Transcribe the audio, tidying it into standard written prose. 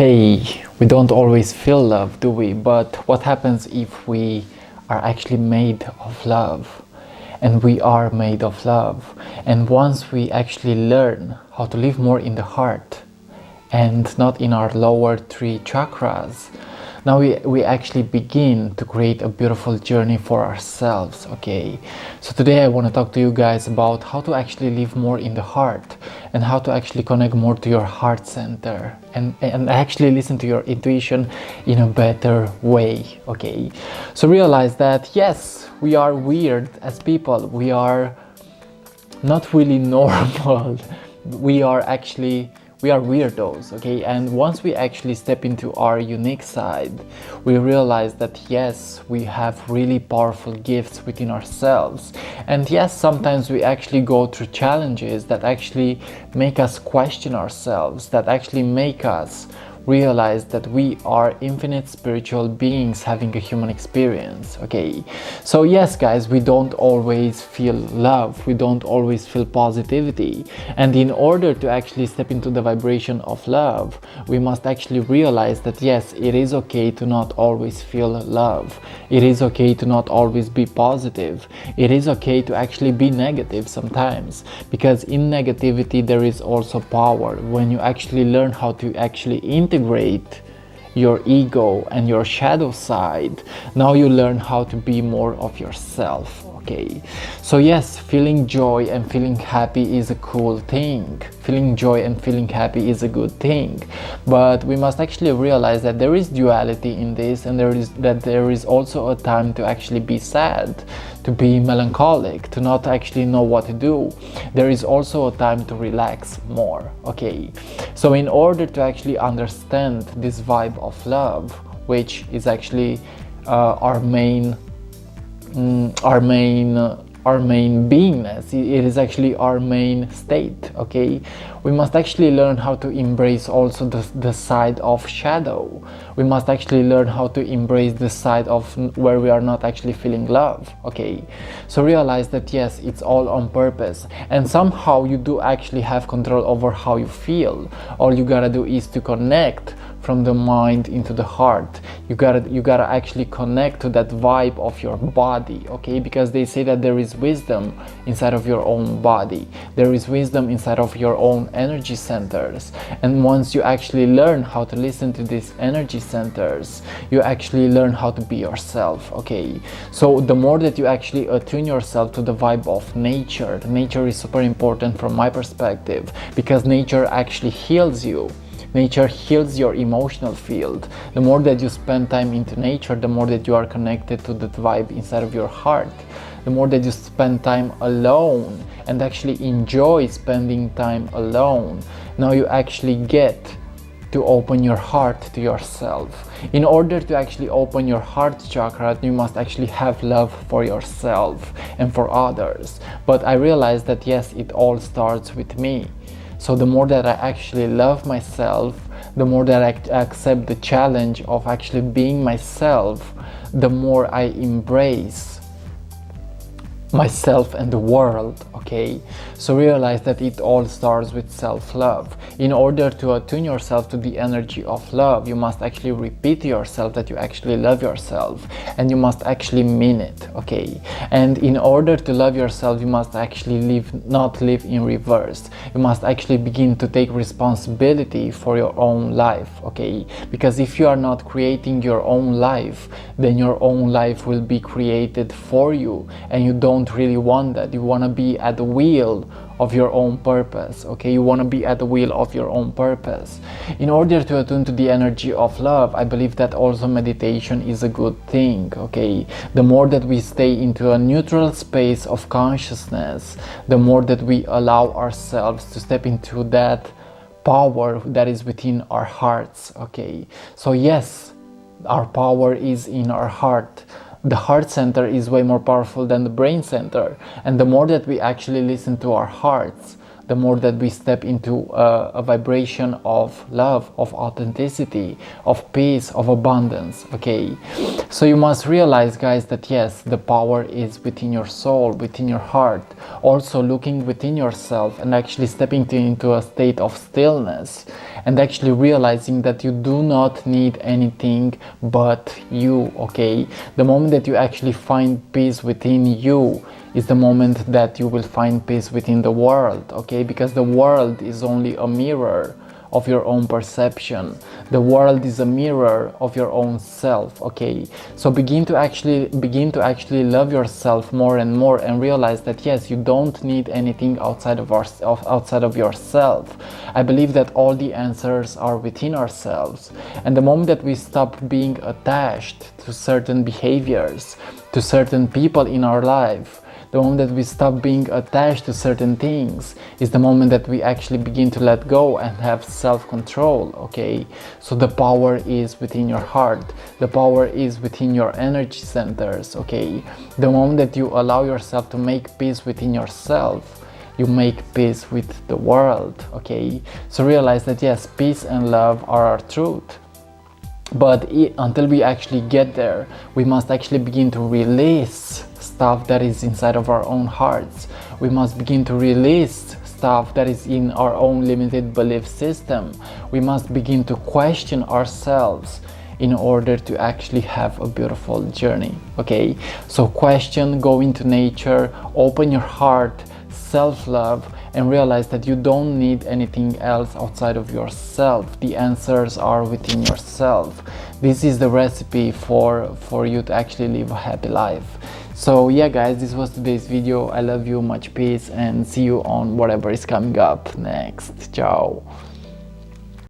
Hey, we don't always feel love, do we? But what happens if we are actually made of love? And we are made of love. And once we actually learn how to live more in the heart and not in our lower three chakras, now we actually begin to create a beautiful journey for ourselves. Okay, so today I want to talk to you guys about how to actually live more in the heart and how to actually connect more to your heart center and actually listen to your intuition in a better way. Okay, so realize that yes, we are weird as people, we are not really normal. We are weirdos. Okay, and once we actually step into our unique side, we realize that yes, we have really powerful gifts within ourselves. And yes, sometimes we actually go through challenges that actually make us question ourselves, that actually make us realize that we are infinite spiritual beings having a human experience. Okay, so yes guys, we don't always feel love, we don't always feel positivity, and in order to actually step into the vibration of love, we must actually realize that yes, it is okay to not always feel love, it is okay to not always be positive, it is okay to actually be negative sometimes, because in negativity there is also power. When you actually learn how to actually integrate your ego and your shadow side, now you learn how to be more of yourself. Okay, so yes, feeling joy and feeling happy is a cool thing. Feeling joy and feeling happy is a good thing, but we must actually realize that there is duality in this, and there is also a time to actually be sad, to be melancholic, to not actually know what to do. There is also a time to relax more. Okay, so in order to actually understand this vibe of love, which is actually our main beingness, it is actually our main state. Okay, we must actually learn how to embrace also the side of shadow. We must actually learn how to embrace the side of where we are not actually feeling love. Okay, so realize that yes, it's all on purpose, and somehow you do actually have control over how you feel. All you gotta do is to connect from the mind into the heart. You gotta actually connect to that vibe of your body. Okay, because they say that there is wisdom inside of your own body, there is wisdom inside of your own energy centers, and once you actually learn how to listen to these energy centers, you actually learn how to be yourself. Okay, so the more that you actually attune yourself to the vibe of nature, nature is super important from my perspective, because nature actually heals you. Nature heals your emotional field. The more that you spend time into nature, the more that you are connected to that vibe inside of your heart. The more that you spend time alone and actually enjoy spending time alone, now you actually get to open your heart to yourself. In order to actually open your heart chakra, you must actually have love for yourself and for others. But I realized that yes, it all starts with me. So the more that I actually love myself, the more that I accept the challenge of actually being myself, the more I embrace myself and the world. Okay, so realize that it all starts with self-love. In order to attune yourself to the energy of love, you must actually repeat to yourself that you actually love yourself, and you must actually mean it. Okay, and in order to love yourself, you must actually not live in reverse. You must actually begin to take responsibility for your own life. Okay, because if you are not creating your own life, then your own life will be created for you, and you don't really want that. You want to be at the wheel of your own purpose. Okay, you want to be at the wheel of your own purpose. In order to attune to the energy of love, I believe that also meditation is a good thing. Okay, the more that we stay into a neutral space of consciousness, the more that we allow ourselves to step into that power that is within our hearts. Okay, so yes, our power is in our heart. The heart center is way more powerful than the brain center, and the more that we actually listen to our hearts, the more that we step into a vibration of love, of authenticity, of peace, of abundance. Okay, so you must realize, guys, that yes, the power is within your soul, within your heart. Also looking within yourself and actually stepping into a state of stillness, and actually realizing that you do not need anything but you. Okay, the moment that you actually find peace within you is the moment that you will find peace within the world. Okay, because the world is only a mirror of your own perception. The world is a mirror of your own self. Okay, so begin to actually love yourself more and more, and realize that yes, you don't need anything outside of yourself. I believe that all the answers are within ourselves, and the moment that we stop being attached to certain behaviors, to certain people in our life, the moment that we stop being attached to certain things, is the moment that we actually begin to let go and have self-control. Okay, so the power is within your heart, the power is within your energy centers. Okay, the moment that you allow yourself to make peace within yourself, you make peace with the world. Okay, so realize that yes, peace and love are our truth. But until we actually get there, we must actually begin to release stuff that is inside of our own hearts. We must begin to release stuff that is in our own limited belief system. We must begin to question ourselves in order to actually have a beautiful journey. Okay, so question, go into nature, open your heart, self-love, and realize that you don't need anything else outside of yourself. The answers are within yourself. This is the recipe for you to actually live a happy life. So yeah, guys, this was today's video. I love you, much peace, and see you on whatever is coming up next. Ciao.